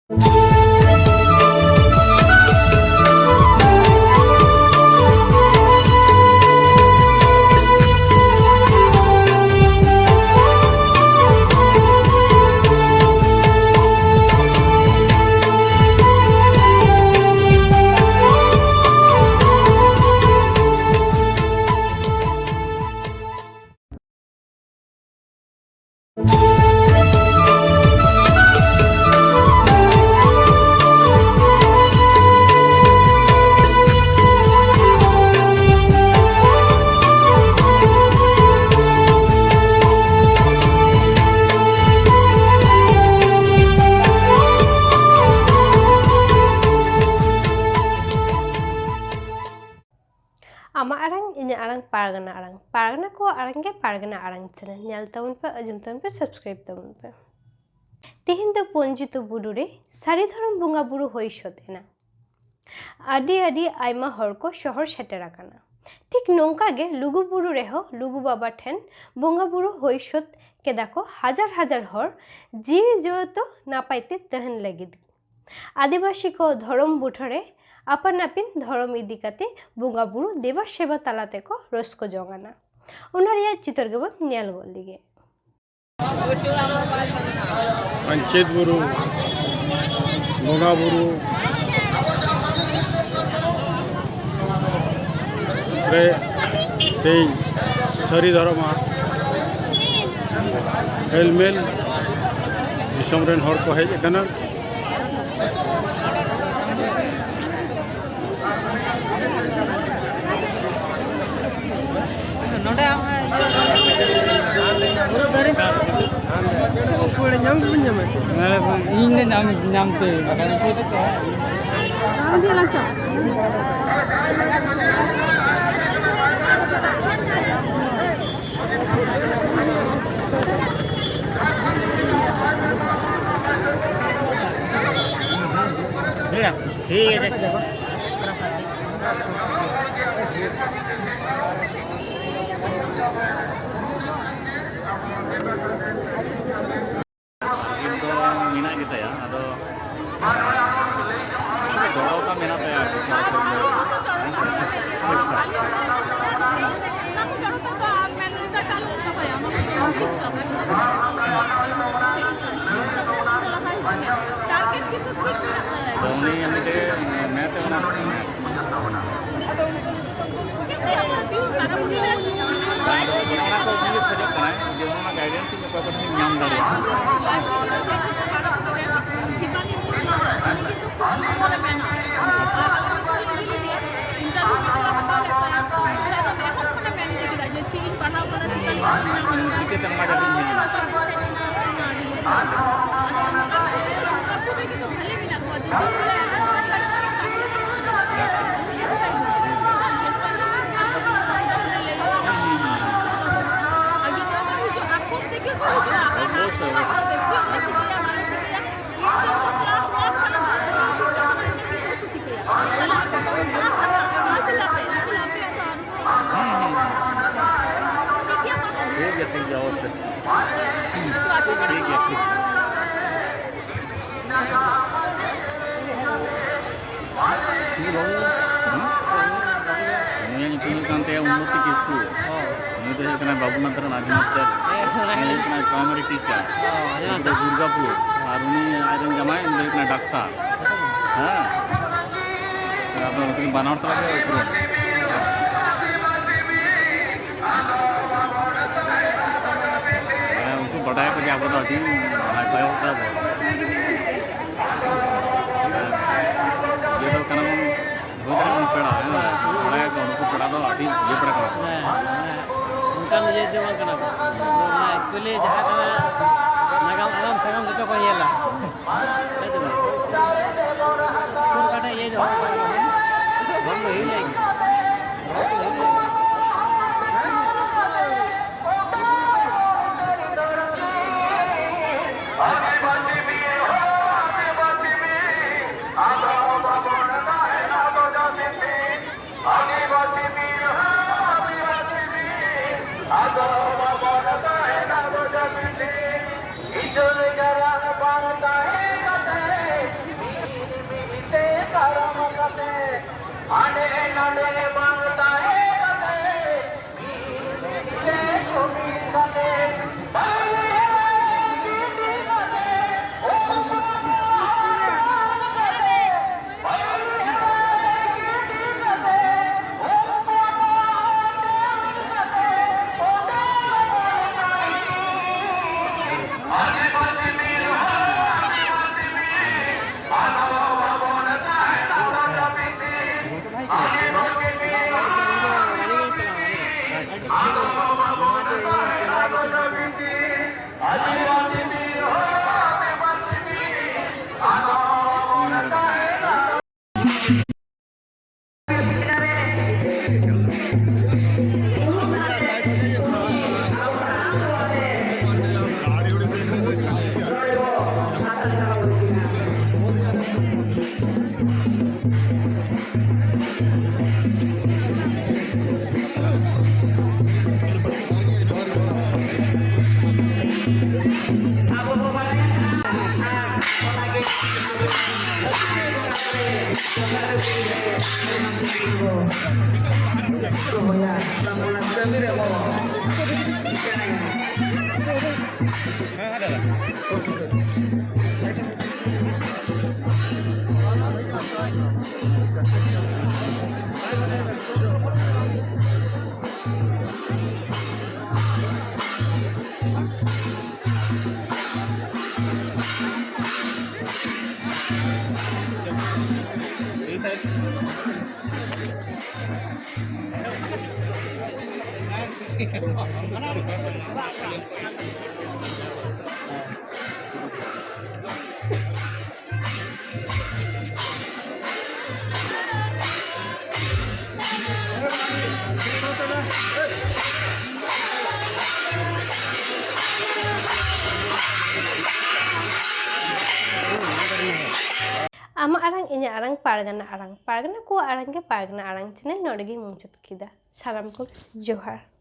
Ama arang inya arang pargana ko arang ke pargana arang channel nyal tabun pe ajum tabun pe subscribe tabun pe tihin do ponjito buru re sari dhorom bunga buru hoi sotena adi aima hor ko shohor seter akana ঠিক নৌকা গে লুগু বুড়ু রেহ লুগু বাবা ঠেন বঙ্গা বুড়ু হৈসত কে দেখো হাজার হাজার হর জি জয়তো না পাইতে তহন লাগিদ আদিবাসী কো ধরম বুঠরে আপান আপিন ধরম ইদিকাতে বঙ্গা বুড়ু দেবা সেবা তালাতে কো রসকো জগানা ওনার ইয়া চিতর গব নিয়াল গল দিগে पंचायत बुरु बंगा बुरु सारी धर्मा हेलमेल दिसमरेन हर को हेज एकाना नोडे बुरु दरे कोड़े नाम इन नाम ते आजे लाचा ठीक है देखो Meena kita ya atau dorong ka Meena pa ya Doni yang itu mete ona ona ko ini project kana je ona guidance ni ko ni nyam dare sipani কিন্তু খুব বলে মেনা उन्नति किसको बाबूनाथ राजमास्टर प्राइमरी टीचर दुर्गापुर और उन्हीं जमाए डाक्टर हाँ बनार सलाह उनको बढ़ाया को अब अभी हाईफाई होता है ये तो कना बहुत पेड़ा है बढ़ाया को उनको पेड़ा तो अभी ये पेड़ा करा उनका मुझे देवा करना मैं एक्चुअली जहाँ का नगम अगम सगम जो को ये ला है तो पूरा ये जो हम ही नहीं इधर जरा बनता है Ama arang inya arang pargana ko arang ge pargana arang channel nodegi munchat kida. Salam ko Johar.